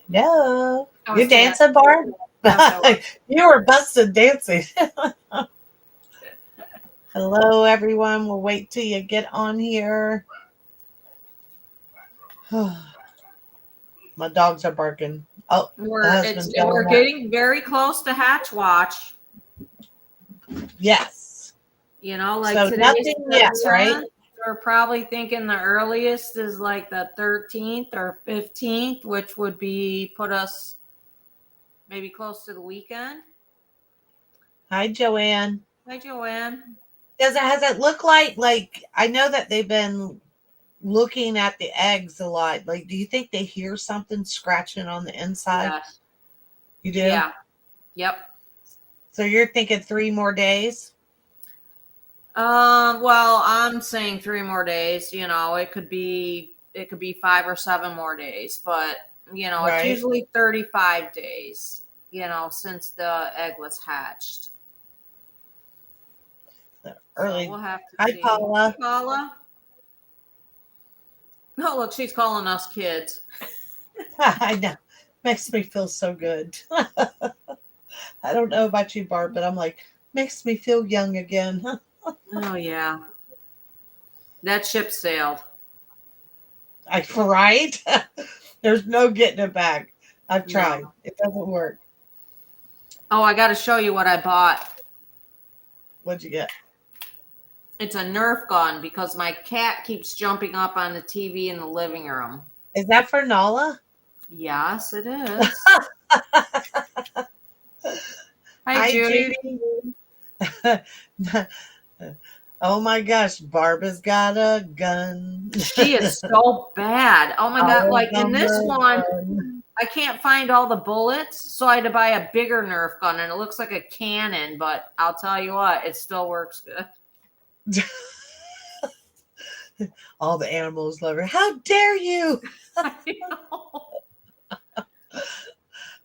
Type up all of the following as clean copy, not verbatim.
No. Oh, You see, dancing, Barb? yes, I was. You were busted dancing. Hello, everyone. We'll wait till you get on here. My dogs are barking. Oh, the husband's We're yelling at. getting very close to Hatch Watch. Yes. Like So today's nothing the yet, right? 10th. We're probably thinking the earliest is like the 13th or 15th, which would put us maybe close to the weekend. Hi, Joanne. Hi, Joanne. Has it looked like I know that they've been looking at the eggs a lot. Like, do you think they hear something scratching on the inside? Yes. You do? Yeah. Yep. So you're thinking 3 more days? Well, I'm saying 3 more days. It could be 5 or 7 more days, but it's Right. usually 35 days. Since the egg was hatched. So Early. we'll have to Hi, see. Paula. Paula. Oh, look, she's calling us kids. I know. Makes me feel so good. I don't know about you, Barb, but I'm like, makes me feel young again. Oh, yeah. That ship sailed. Right? There's no getting it back. I've tried. No. It doesn't work. Oh, I got to show you what I bought. What'd you get? It's a Nerf gun because my cat keeps jumping up on the TV in the living room. Is that for Nala? Yes, it is. Hi, Hi, Judy. Judy. Oh my gosh, Barbara's got a gun. She is so bad. Oh my God. Always Like in on this the one, run. I can't find all the bullets, so I had to buy a bigger Nerf gun, and it looks like a cannon, but I'll tell you what, it still works good. All the animals love her. How dare you? I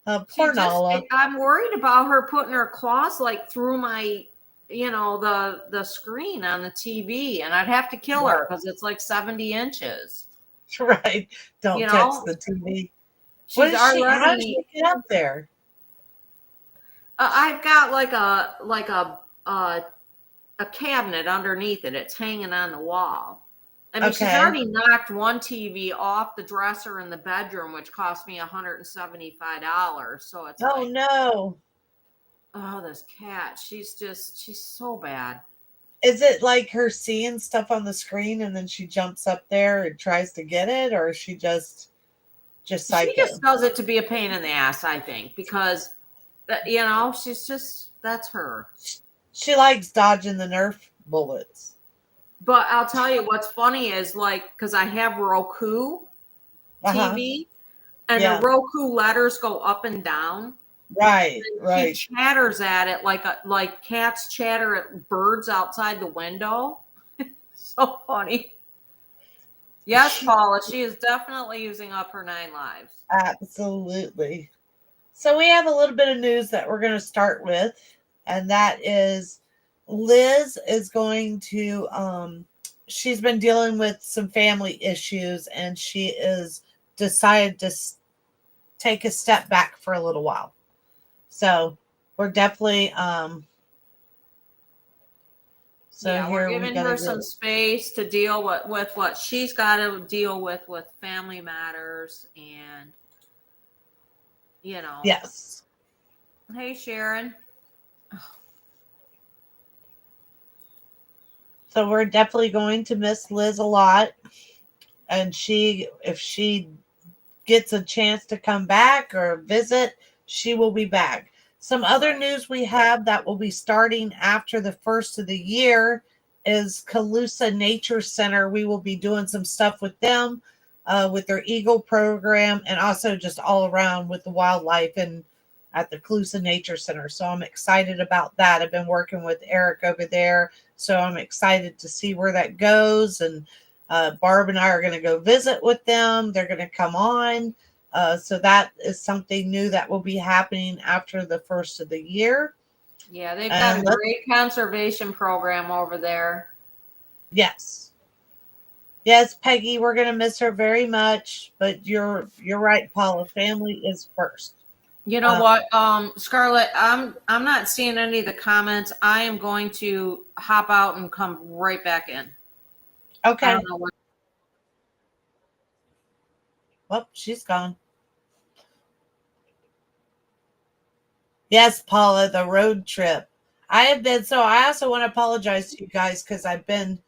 know. Poor Nala. I'm worried about her putting her claws like through my, the screen on the TV, and I'd have to kill her because it's like 70 inches. Right. Don't You touch know, the TV. What she's is she? How did already. she get up there? I've got like a cabinet underneath it. It's hanging on the wall. I mean, she's Okay. already knocked one TV off the dresser in the bedroom, which cost me $175. So it's Oh like, no. oh, this cat, she's so bad. Is it like her seeing stuff on the screen and then she jumps up there and tries to get it, or is she just She psycho? just does it to be a pain in the ass, I think, because, she's just, that's her. She likes dodging the Nerf bullets. But I'll tell you what's funny is like, because I have Roku TV, and the Yeah. Roku letters go up and down. Right. And she Right. chatters at it like cats chatter at birds outside the window. So funny. Yes, Paula, she is definitely using up her 9 lives. Absolutely. So we have a little bit of news that we're going to start with, and that is Liz is going to she's been dealing with some family issues, and she is decided to take a step back for a little while. So we're definitely We're giving her some space to deal with what she's got to deal with family matters, and Yes. Hey, Sharon. So we're definitely going to miss Liz a lot, and if she gets a chance to come back or visit, she will be back. Some other news we have that will be starting after the first of the year is Calusa Nature Center. We will be doing some stuff with them, with their Eagle program, and also just all around with the wildlife and at the Calusa Nature Center. So I'm excited about that. I've been working with Eric over there, so I'm excited to see where that goes. And Barb and I are going to go visit with them. They're going to come on. So that is something new that will be happening after the first of the year. Yeah, they've got a great conservation program over there. Yes. Yes, Peggy, we're gonna miss her very much, but you're right, Paula. Family is first. You know Uh, what, Scarlett, I'm not seeing any of the comments. I am going to hop out and come right back in. I okay. don't know what. Well, she's gone. Yes, Paula, the road trip. I have been so. I also want to apologize to you guys because I've been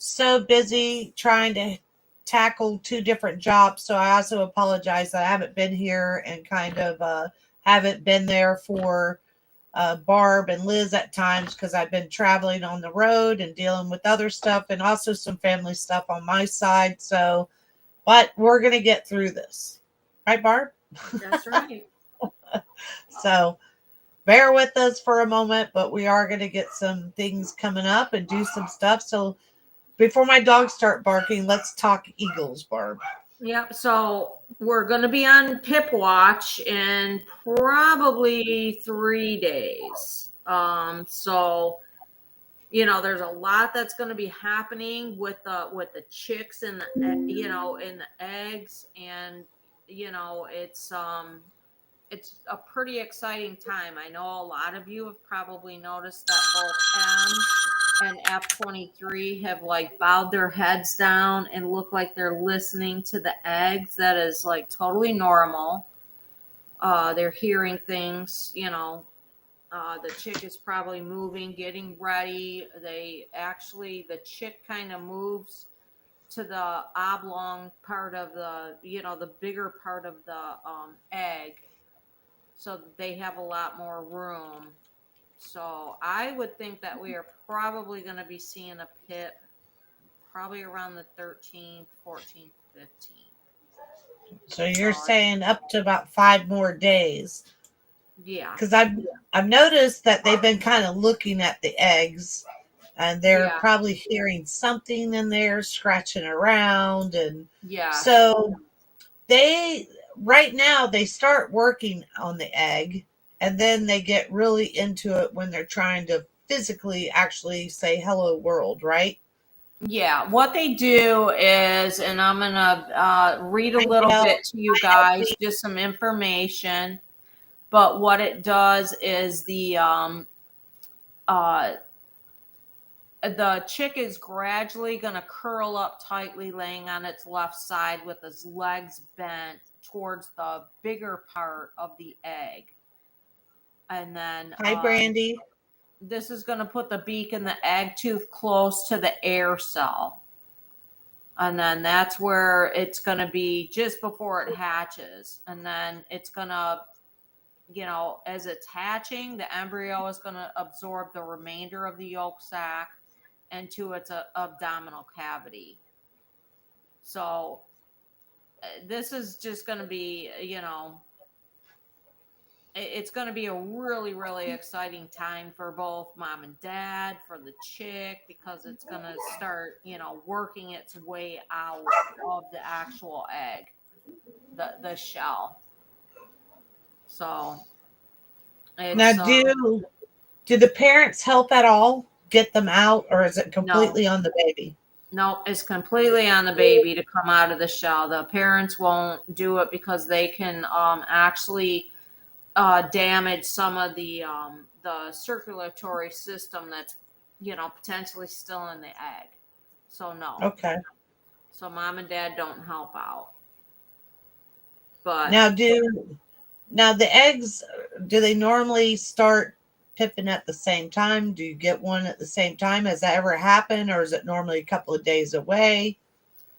so busy trying to tackle two different jobs. So I also apologize that I haven't been here and kind of haven't been there for Barb and Liz at times because I've been traveling on the road and dealing with other stuff and also some family stuff on my side. So, but we're going to get through this. Right, Barb? That's right. So bear with us for a moment, but we are going to get some things coming up and do some stuff. So before my dogs start barking, let's talk Eagles, Barb. Yep. So we're going to be on Pip Watch in probably 3 days. So there's a lot that's going to be happening with the chicks and in the eggs, and it's a pretty exciting time. I know a lot of you have probably noticed that both M and F23 have like bowed their heads down and look like they're listening to the eggs. That is like totally normal. They're hearing things, the chick is probably moving, getting ready. The chick kind of moves to the oblong part of the bigger part of the egg, so they have a lot more room. So I would think that we are probably going to be seeing a pip probably around the 13th, 14th, 15th. So you're So saying up to about 5 more days. yeah, Because I've noticed that they've been kind of looking at the eggs and they're yeah, probably hearing something in there scratching around, and yes, so they right now they start working on the egg and then they get really into it when they're trying to physically actually say hello world, right? yeah. What they do is, and I'm gonna read a I little know. bit to you guys, just some information. But what it does is uh, the chick is gradually going to curl up tightly, laying on its left side with its legs bent towards the bigger part of the egg. And then Hi, Brandy. this is going to put the beak and the egg tooth close to the air cell. And then that's where it's going to be just before it hatches. And then it's going to, as it's hatching, the embryo is going to absorb the remainder of the yolk sac into its abdominal cavity. So this is just going to be, it's going to be a really, really exciting time for both mom and dad, for the chick, because it's going to start, working its way out of the actual egg, the shell. So Now, it's do the parents help at all get them out, or is it no, completely on the baby? no, it's completely on the baby to come out of the shell. The parents won't do it because they can actually damage some of the circulatory system that's potentially still in the egg. So no. Okay. So mom and dad don't help out. But Now, now the eggs, do they normally start pipping at the same time? Do you get one at the same time? Has that ever happened, or is it normally a couple of days away?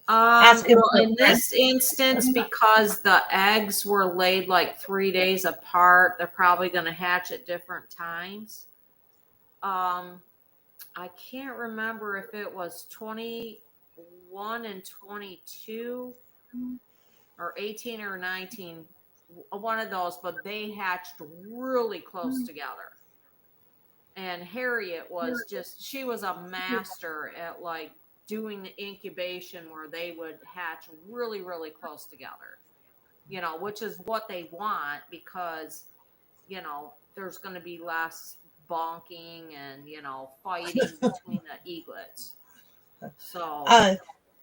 Asking well, for a in friend. this instance, because the eggs were laid like 3 days apart, they're probably going to hatch at different times. I can't remember if it was 21 and 22 or 18 or 19, one of those, but they hatched really close together. And Harriet was she was a master at like doing the incubation where they would hatch really, really close together, which is what they want because, there's going to be less bonking and, fighting between the eaglets. So, Uh,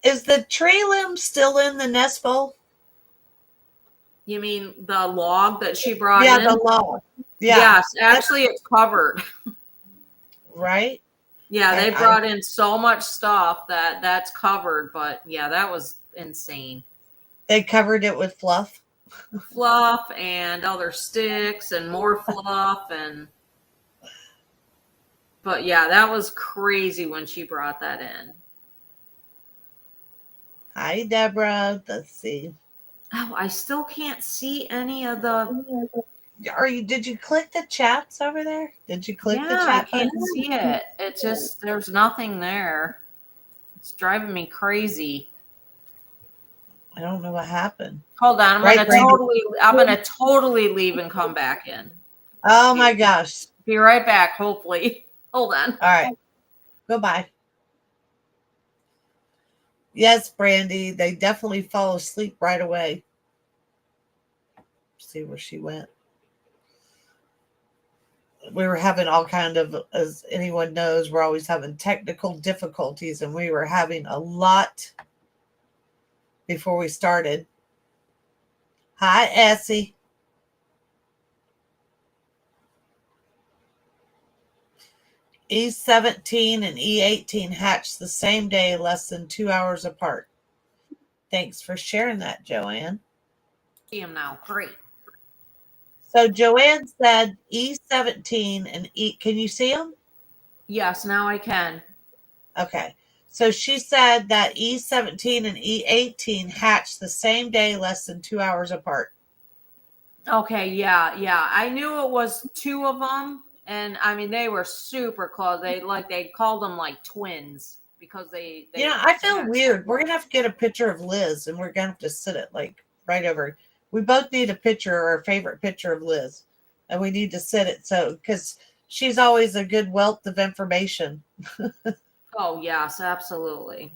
Is the tree limb still in the nest bowl? You mean the log that she brought Yeah, in? the log. Yeah. Yes, actually, it's covered. Right? Yeah, they I brought in so much stuff that's covered, but yeah, that was insane. they covered it with fluff. Fluff and other sticks and more fluff but yeah, that was crazy when she brought that in. Hi, Deborah. Let's see. Oh, I still can't see any of the. Did you click the chats over there? Did you click the Yeah, I chat can't button? see it. It just there's nothing there. It's driving me crazy. I don't know what happened. Hold on, Right, Brandy? I'm gonna totally leave and come back in. Oh my gosh. Be right back, hopefully. Hold on. All right. Goodbye. Yes, Brandy. They definitely fall asleep right away. See where she went. We were having all kind of, as anyone knows, we're always having technical difficulties, and we were having a lot before we started. Hi, Essie. E17 and E18 hatched the same day, less than 2 hours apart. Thanks for sharing that, Joanne. See him now. Great. So Joanne said E17 and E. Can you see them? Yes, now I can. Okay. So she said that E17 and E18 hatched the same day, less than 2 hours apart. Okay, yeah. I knew it was two of them, and I mean they were super close. They called them like twins because they. I feel had weird. We're gonna have to get a picture of Liz, and we're gonna have to sit it like right over. We both need a picture, or our favorite picture of Liz, and we need to sit it so because she's always a good wealth of information. Oh yes, absolutely.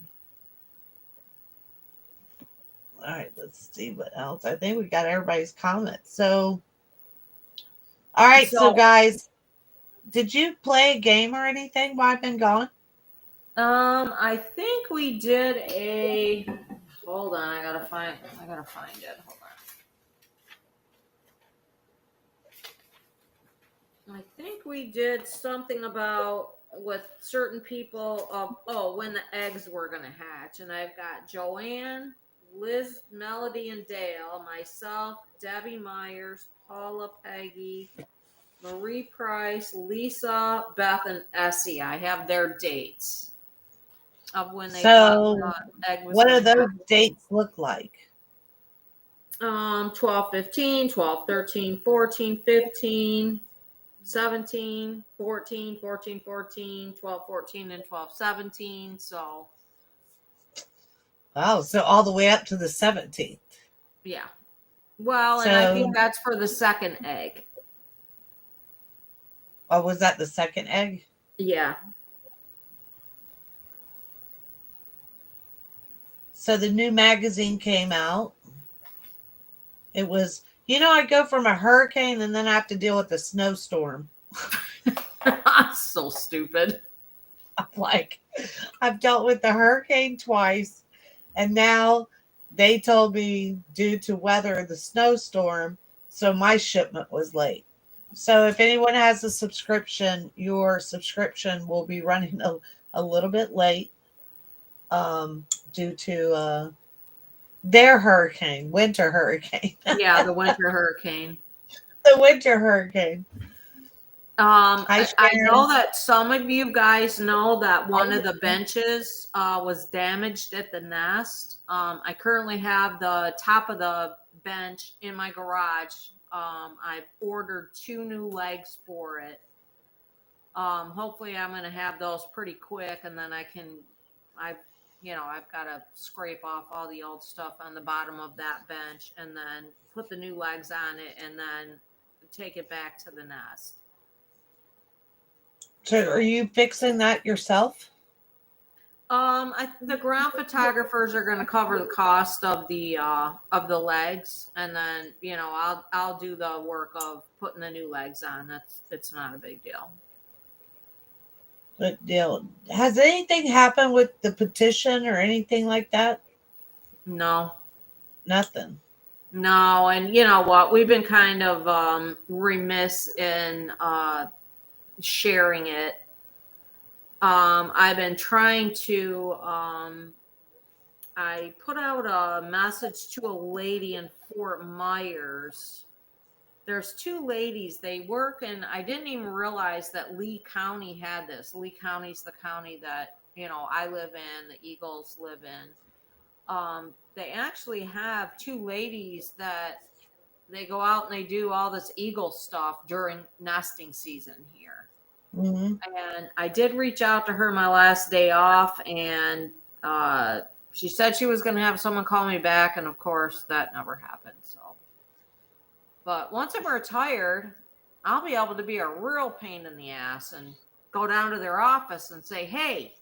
All right, let's see what else. I think we got everybody's comments. So, all right, so guys, did you play a game or anything while I've been gone? I think we did a. Hold on, I gotta find it. Hold on. I think we did something about with certain people of when the eggs were gonna hatch, and I've got Joanne, Liz, Melody, and Dale, myself, Debbie Myers, Paula, Peggy, Marie Price, Lisa, Beth, and Essie. I have their dates of when they thought the egg was what do going to those happen. dates look like? 12, 15, 12, 13, 14, 15, 17, 14, 14, 14, 12, 14, and 12, 17. So, Oh, so all the way up to the 17th. yeah. Well, and I think So, that's for the second egg. was that the second egg? Yeah. So the new magazine came out. It was, I go from a hurricane and then I have to deal with a snowstorm. So stupid. I'm like, I've dealt with the hurricane twice, and now they told me due to weather, the snowstorm, so my shipment was late. So if anyone has a subscription, your subscription will be running a little bit late due to their winter hurricane. Yeah, the winter hurricane. The winter hurricane. Hi, I know Sharon. that some of you guys know that one of the benches was damaged at the nest. I currently have the top of the bench in my garage. I've ordered 2 new legs for it. Hopefully I'm going to have those pretty quick, and then I've got to scrape off all the old stuff on the bottom of that bench and then put the new legs on it and then take it back to the nest. So are you fixing that yourself? The ground photographers are going to cover the cost of the legs, and then I'll do the work of putting the new legs on. It's not a big deal. Good deal. Has anything happened with the petition or anything like that? No. Nothing. No, and you know what? We've been kind of remiss in sharing it. I've been trying to. I put out a message to a lady in Fort Myers. There's two ladies. They work, and I didn't even realize that Lee County had this. Lee County's the county that I live in. The Eagles live in. They actually have two ladies that they go out and they do all this eagle stuff during nesting season here. Mm-hmm. And I did reach out to her my last day off, and she said she was going to have someone call me back, and of course that never happened. So, but once I'm retired, I'll be able to be a real pain in the ass and go down to their office and say, "Hey."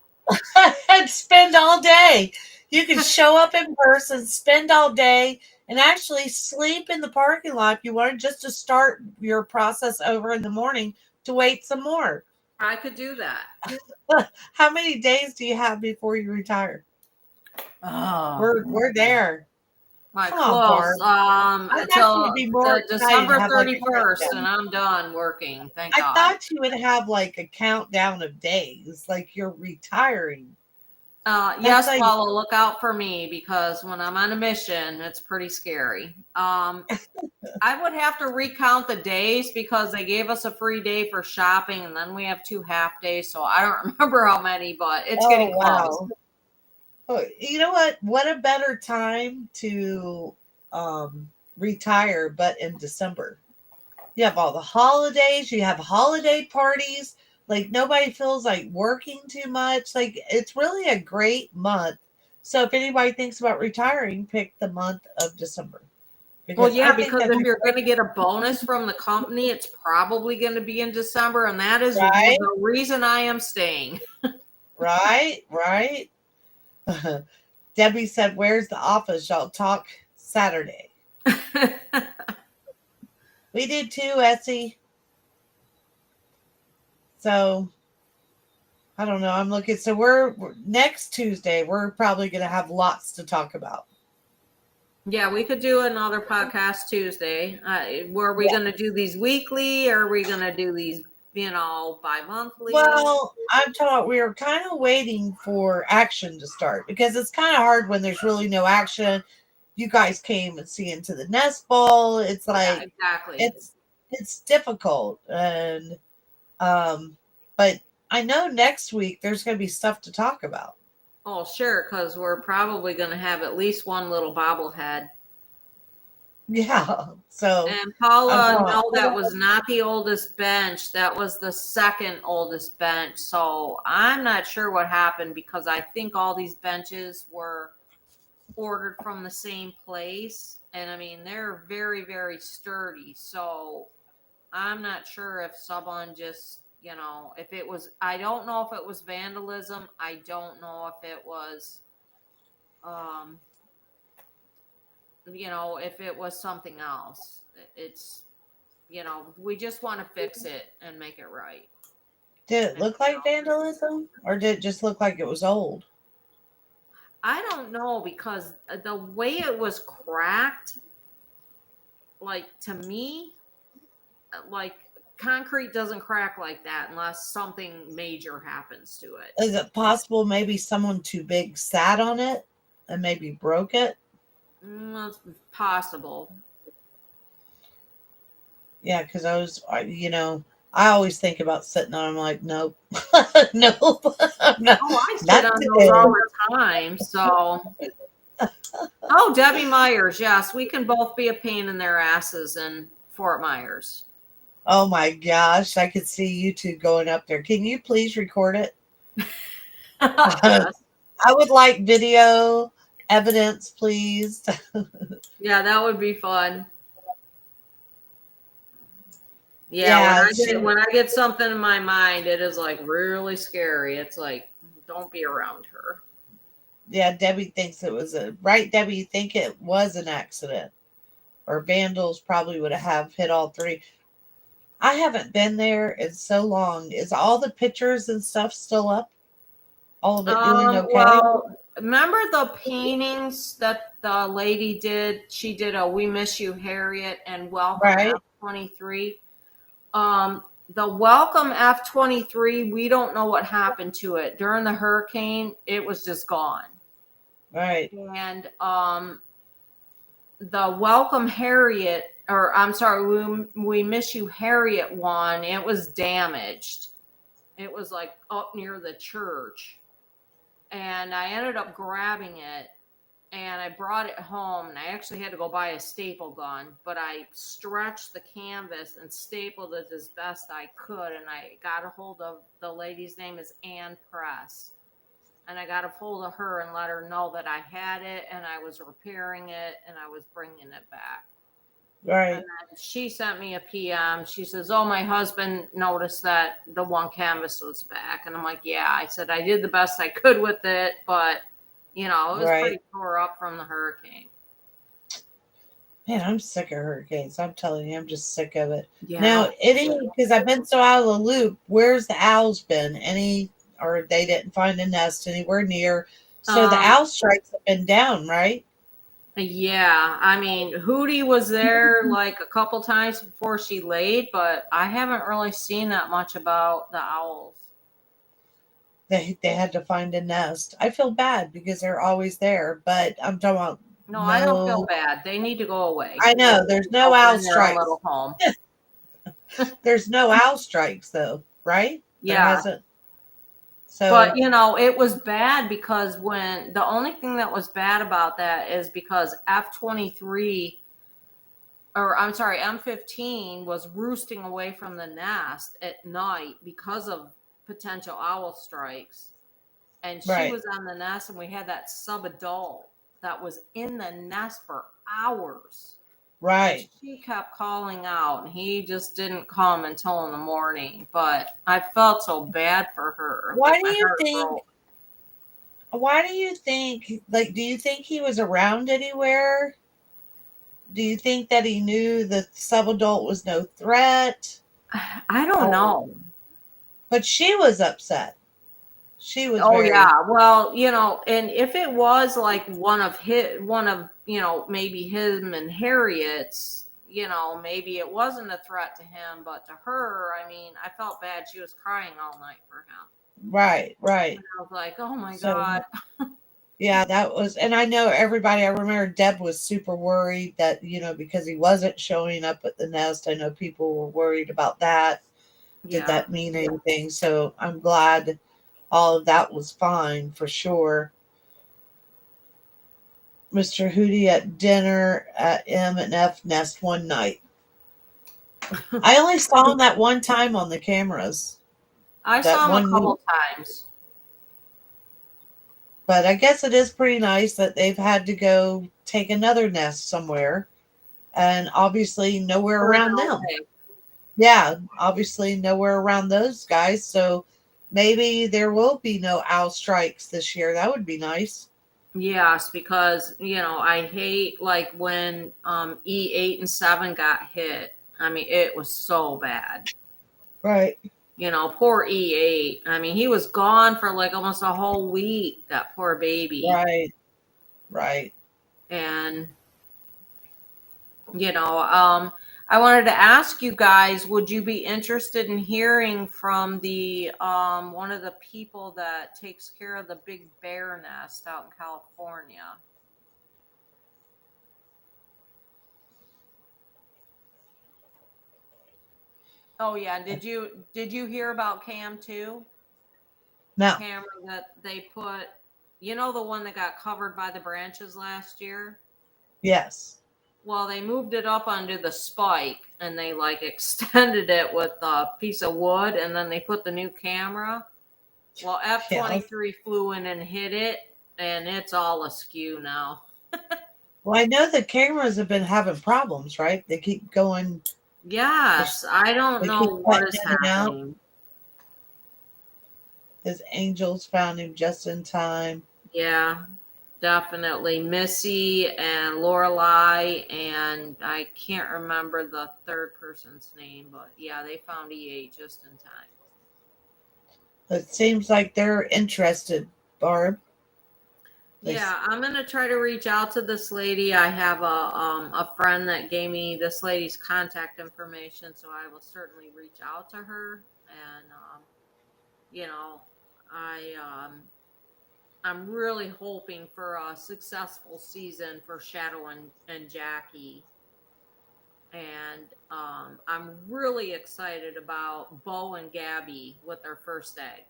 And spend all day. You can show up in person, spend all day, and actually sleep in the parking lot if you wanted, just to start your process over in the morning to wait some more. I could do that. How many days do you have before you retire? Oh, We're there. my Come on, close. Barb. I thought you'd Until be more excited to December have like a 31st, and countdown. I'm done working. Thank I God. thought you would have like a countdown of days, like you're retiring. That's Yes, like, Paula, look out for me because when I'm on a mission, it's pretty scary. I would have to recount the days because they gave us a free day for shopping, and then we have 2 half days. So I don't remember how many, but it's oh getting close. wow. Oh, you know what? What a better time to retire, but in December. You have all the holidays, you have holiday parties. Like nobody feels like working too much. Like it's really a great month. So if anybody thinks about retiring, pick the month of December. Well, Because I yeah, think because that's if you're going to get a bonus from the company, it's probably going to be in December, and that is right, the reason I am staying. right. Debbie said, "Where's the office? Y'all talk Saturday." We did too, Essie. So I don't know. I'm looking. So we're next Tuesday. We're probably going to have lots to talk about. Yeah, we could do another podcast Tuesday. Were we Yeah. going to do these weekly, or are we going to do these, bi-monthly? Well, I'm talking. We were kind of waiting for action to start because it's kind of hard when there's really no action. You guys came and see into the nest ball. It's Yeah, like exactly. it's difficult, and but I know next week there's going to be stuff to talk about. Oh, sure, because we're probably going to have at least one little bobblehead. Yeah. So And I'm Paula, talking. no, that was not the oldest bench. That was the second oldest bench. So I'm not sure what happened because I think all these benches were ordered from the same place. And I mean, they're very, very sturdy. So I'm not sure if someone just, if it was, I don't know if it was vandalism. I don't know if it was, um, if it was something else. It's, we just want to fix it and make it right. Did it And, look like vandalism, or did it just look like it was old? I don't know because the way it was cracked, like to me, like concrete doesn't crack like that unless something major happens to it. Is it possible maybe someone too big sat on it and maybe broke it? It's possible. Yeah, because I always think about sitting on. I'm like, nope, nope, no, Oh, I sit not on those today. all the time. So, oh, Debbie Myers. Yes, we can both be a pain in their asses in Fort Myers. Oh my gosh, I could see you two going up there. Can you please record it? Yes. I would like video evidence, please. Yeah, that would be fun. Yeah, Yeah, when I get something in my mind, it is like really scary. It's like don't be around her. yeah. Debbie thinks it was right. Debbie, you think it was an accident, or vandals probably would have hit all three. I haven't been there in so long. Is all the pictures and stuff still up? All of it doing okay? Well, remember the paintings that the lady did? She did a "We Miss You, Harriet" and "Welcome Right, F-23." The "Welcome F-23," we don't know what happened to it during the hurricane. It was just gone. right, And the "Welcome Harriet," or I'm sorry, "We Miss You, Harriet" one, it was damaged. It was like up near the church. And I ended up grabbing it and I brought it home, and I actually had to go buy a staple gun, but I stretched the canvas and stapled it as best I could, and I got a hold of the lady's name is Ann Press, and I got a hold of her and let her know that I had it and I was repairing it and I was bringing it back. And right. then she sent me a PM. She says, "Oh, my husband noticed that the one canvas was back." And I'm like, "Yeah." I said, "I did the best I could with it, but it was Right. pretty tore up from the hurricane." Man, I'm sick of hurricanes. I'm telling you, I'm just sick of it. Yeah. Now, because I've been so out of the loop, where's the owls been? Or they didn't find a nest anywhere near. So the Um, owl strikes have been down, right? yeah. I mean, Hootie was there like a couple times before she laid, but I haven't really seen that much about the owls. They had to find a nest. I feel bad because they're always there, but I'm talking about No, I don't feel no. bad. They need to go away. I know there's no Go owl find their own strikes. little home. There's no owl strikes though, right? There Yeah. hasn't. So But it was bad because when the only thing that was bad about that is because F-23, or I'm sorry, M-15 was roosting away from the nest at night because of potential owl strikes. And she right, was on the nest, and we had that sub-adult that was in the nest for hours. And right. she kept calling out, and he just didn't come until in the morning. But I felt so bad for her. Why Like, do my you heart think? broke. Why do you think? Like, do you think he was around anywhere? Do you think that he knew that subadult was no threat? I don't Or, know. but she was upset. She was Oh very yeah. Well, and if it was like one of, maybe him and Harriet's, maybe it wasn't a threat to him, but to her, I mean, I felt bad. She was crying all night for him. right, right. And I was like, "Oh my So God." yeah, that was, and I know everybody. I remember Deb was super worried that because he wasn't showing up at the nest. I know people were worried about that. Did Yeah. that mean anything? So I'm glad all of that was fine for sure. Mr. Hootie at dinner at M and F Nest one night. I only saw him that one time on the cameras. I That saw him a one week. couple times. But I guess it is pretty nice that they've had to go take another nest somewhere and obviously nowhere Further around them. away. Yeah, obviously nowhere around those guys. So maybe there will be no owl strikes this year. That would be nice. Yes, because I hate like when E8 and 7 got hit. I mean, it was so bad. Right, Poor E8. I mean, he was gone for like almost a whole week, that poor baby. right, right. And, I wanted to ask you guys, would you be interested in hearing from the one of the people that takes care of the big bear nest out in California? Oh yeah, did you hear about Cam too? The Now, camera that they put, the one that got covered by the branches last year? yes. Well, they moved it up onto the spike and they like extended it with a piece of wood, and then they put the new camera. Well, Yes. F-23 flew in and hit it, and it's all askew now. Well, I know the cameras have been having problems, right? They keep going, Yes, I don't they know keep what cutting is in and out. happening. His angels found him just in time. Yeah. Definitely Missy and Lorelai, and I can't remember the third person's name, but yeah, they found EA just in time. It seems like they're interested, Barb. Yeah, I'm gonna try to reach out to this lady. I have a friend that gave me this lady's contact information, so I will certainly reach out to her. And you know, I I'm really hoping for a successful season for Shadow and Jackie. And I'm really excited about Bo and Gabby with their first egg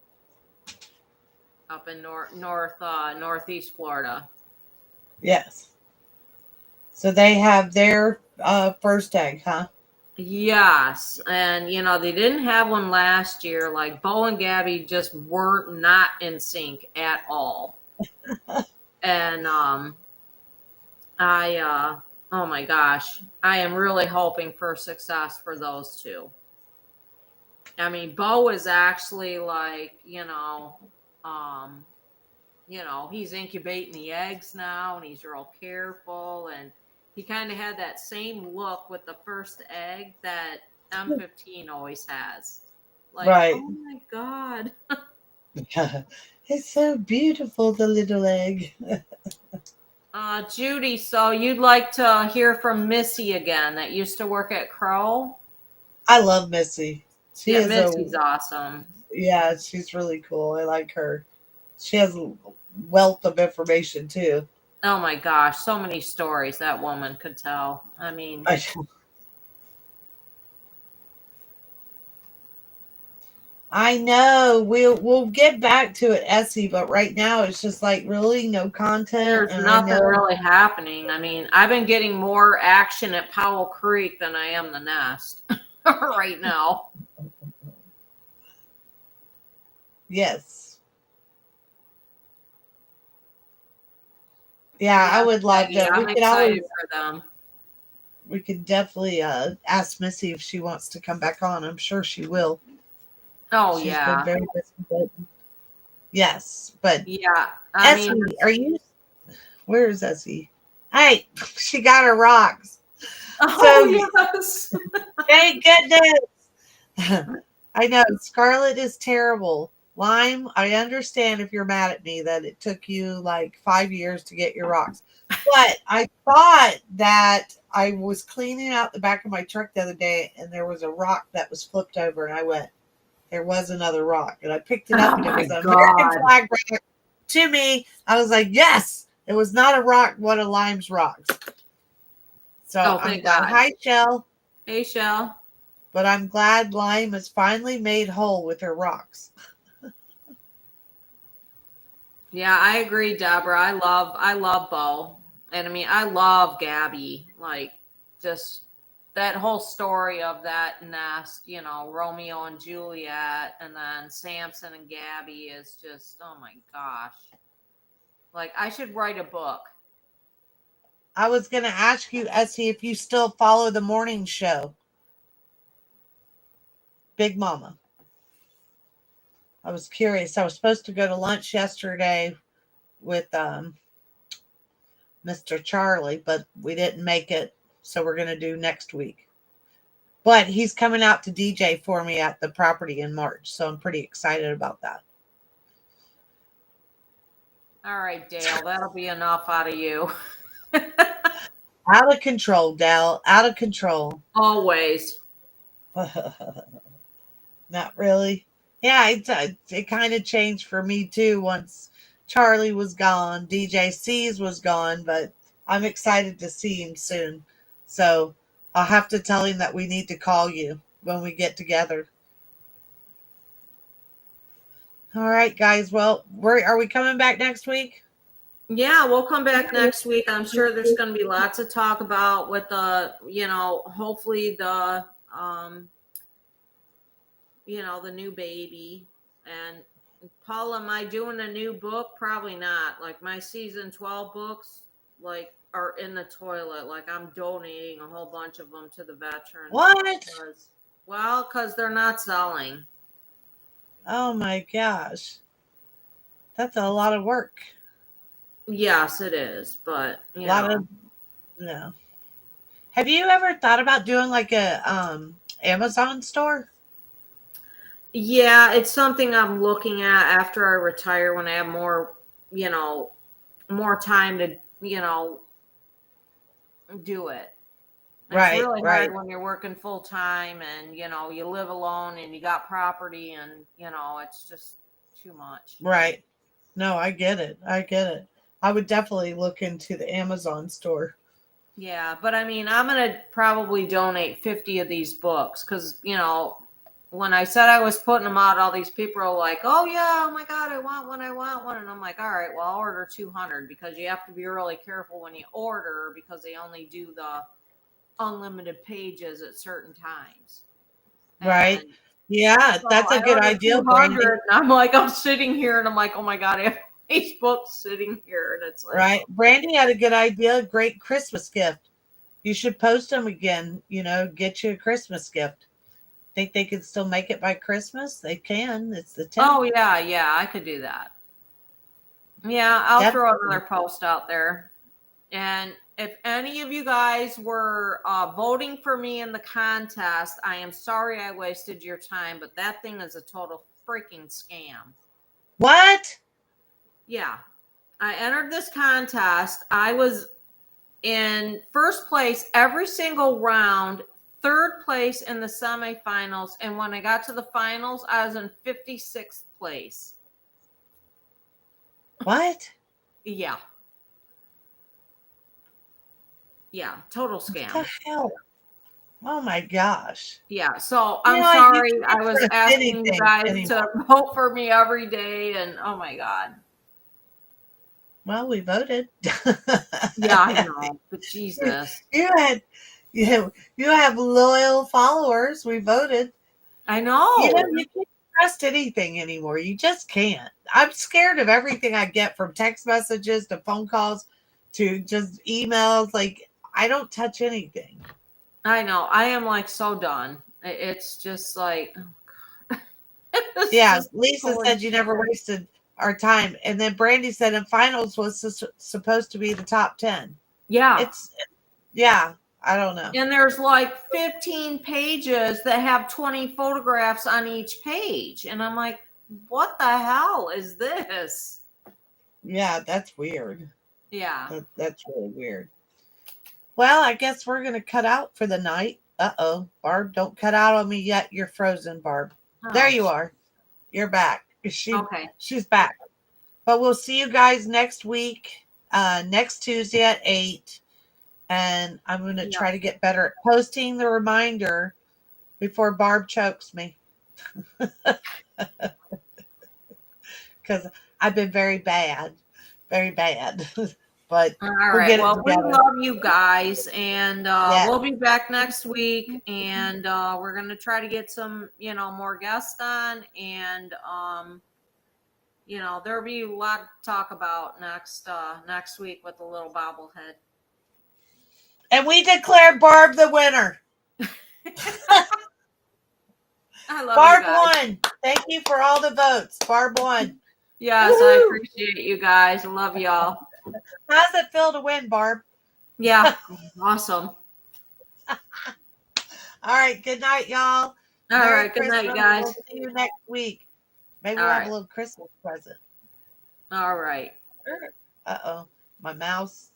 up in northeast Florida. Yes. So they have their first egg, huh? Yes, and they didn't have one last year. Like Bo and Gabby just weren't not in sync at all. And I oh my gosh, I am really hoping for success for those two. I mean, Bo is actually like, um, he's incubating the eggs now and he's real careful, and he kind of had that same look with the first egg that M15 always has. Like, Right. oh my God. It's so beautiful, the little egg. Judy, so you'd like to hear from Missy again that used to work at Crow? I love Missy. She Yeah, is a Missy's awesome. Yeah, she's really cool. I like her. She has a wealth of information too. Oh my gosh, so many stories that woman could tell. I mean, I know we'll get back to it, Essie, but right now it's just like really no content, there's and I nothing know. really happening. I mean, I've been getting more action at Powell Creek than I am the Nest right now. Yes. Yeah, I Yes, would love Peggy, to. I'm excited for them. We could definitely ask Missy if she wants to come back on. I'm sure she will. Oh She's been yeah, very busy, but yes. But yeah. I mean, Essie, are you? Where is Essie? Hey, she got her rocks. oh So yes. thank goodness. I know Scarlet is terrible. Lime, I understand if you're mad at me that it took you like 5 years to get your rocks. But I thought that I was cleaning out the back of my truck the other day and there was a rock that was flipped over and I went, there was another rock. And I picked it up Oh and it my was an American God. flag rock to me. I was like, yes, it was not a rock, one of Lime's rocks. So Oh, I'm thank glad. God. Hi, Shell. Hey, Shell. But I'm glad Lime is finally made whole with her rocks. Yeah, I agree, Deborah. I love Bo. And I mean, I love Gabby. Like, just that whole story of that nest, Romeo and Juliet, and then Samson and Gabby is just, oh my gosh. Like, I should write a book. I was going to ask you, Essie, if you still follow the morning show, Big Mama. I was curious. I was supposed to go to lunch yesterday with Mr. Charlie, but we didn't make it. So we're going to do next week. But he's coming out to DJ for me at the property in March. So I'm pretty excited about that. All right, Dale, that'll be enough out of you. Out of control, Dal. Out of control. Always. Not really. Yeah, it kind of changed for me too once Charlie was gone. DJ C's was gone, but I'm excited to see him soon. So I'll have to tell him that we need to call you when we get together. All right, guys. Well, are we coming back next week? Yeah, we'll come back next week. I'm sure there's going to be lots to talk about with hopefully the new baby. And Paul, am I doing a new book? Probably not. Like my season 12 books, like are in the toilet. Like I'm donating a whole bunch of them to the veterans. What? Because they're not selling. Oh my gosh. That's a lot of work. Yes, it is, but A lot of no. Have you ever thought about doing like a Amazon store? yeah, it's something I'm looking at after I retire when I have more, you know, more time to, do it. It's Right, really right, hard when you're working full time and, you live alone and you got property and, it's just too much. right. No, I get it. I get it. I would definitely look into the Amazon store. Yeah, but I mean, I'm going to probably donate 50 of these books because, when I said I was putting them out, all these people are like, oh, yeah, oh my God, I want one, I want one. And I'm like, all right, well, I'll order 200 because you have to be really careful when you order because they only do the unlimited pages at certain times. Right. And Yeah, so that's a I good ordered idea, Brandy. 200 and I'm like, I'm sitting here and I'm like, oh my God, I have these books sitting here. And it's like, Right. Brandy had a good idea. Great Christmas gift. You should post them again. Get you a Christmas gift. Think they can still make it by Christmas? They can. It's the 10th. oh, yeah, I could do that. Yeah, I'll throw Definitely. another post out there. And if any of you guys were voting for me in the contest, I am sorry I wasted your time, but that thing is a total freaking scam. What? Yeah. I entered this contest. I was in first place every single round, third place in the semifinals. And when I got to the finals, I was in 56th place. What? Yeah. Yeah. Total What scam. the hell? Oh my gosh. Yeah, so You I'm know, you sorry. I can't was trust asking you anything guys to anymore. vote for me every day, and oh my God. Well, we voted. Yeah, I know, but Jesus. you had you have loyal followers. We voted. I know. You can't trust anything anymore. You just can't. I'm scared of everything I get from text messages to phone calls to just emails. Like I don't touch anything. I know. I am like so done. It's just like, oh God. It's Yeah, just Lisa holy said you never shit. wasted our time, and then Brandy said in finals was supposed to be the top 10. Yeah. It's yeah. I don't know. And there's like 15 pages that have 20 photographs on each page. And I'm like, what the hell is this? Yeah, that's weird. Yeah. That's really weird. Well, I guess we're gonna cut out for the night. Uh-oh, Barb, don't cut out on me yet. You're frozen, Barb. There Oh, you are. You're back. okay. She's back. But we'll see you guys next week, next Tuesday at 8. And I'm gonna Yep. try to get better at posting the reminder before Barb chokes me. Because I've been very bad. Very bad. But All we'll right. get it Well, we together. love you guys, and Yeah. we'll be back next week, and we're gonna try to get some, more guests on, and there'll be a lot to talk about next week with the little bobblehead. And we declare Barb the winner. I love Barb you guys. won. Thank you for all the votes. Barb won. Yes, Woo-hoo. I appreciate you guys. I love y'all. How's it feel to win, Barb? Yeah, awesome. All right. Good night, y'all. All Merry right. Good Christmas. night, guys. We'll see you next week. Maybe All we'll have right. a little Christmas present. All right. Uh-oh. My mouse.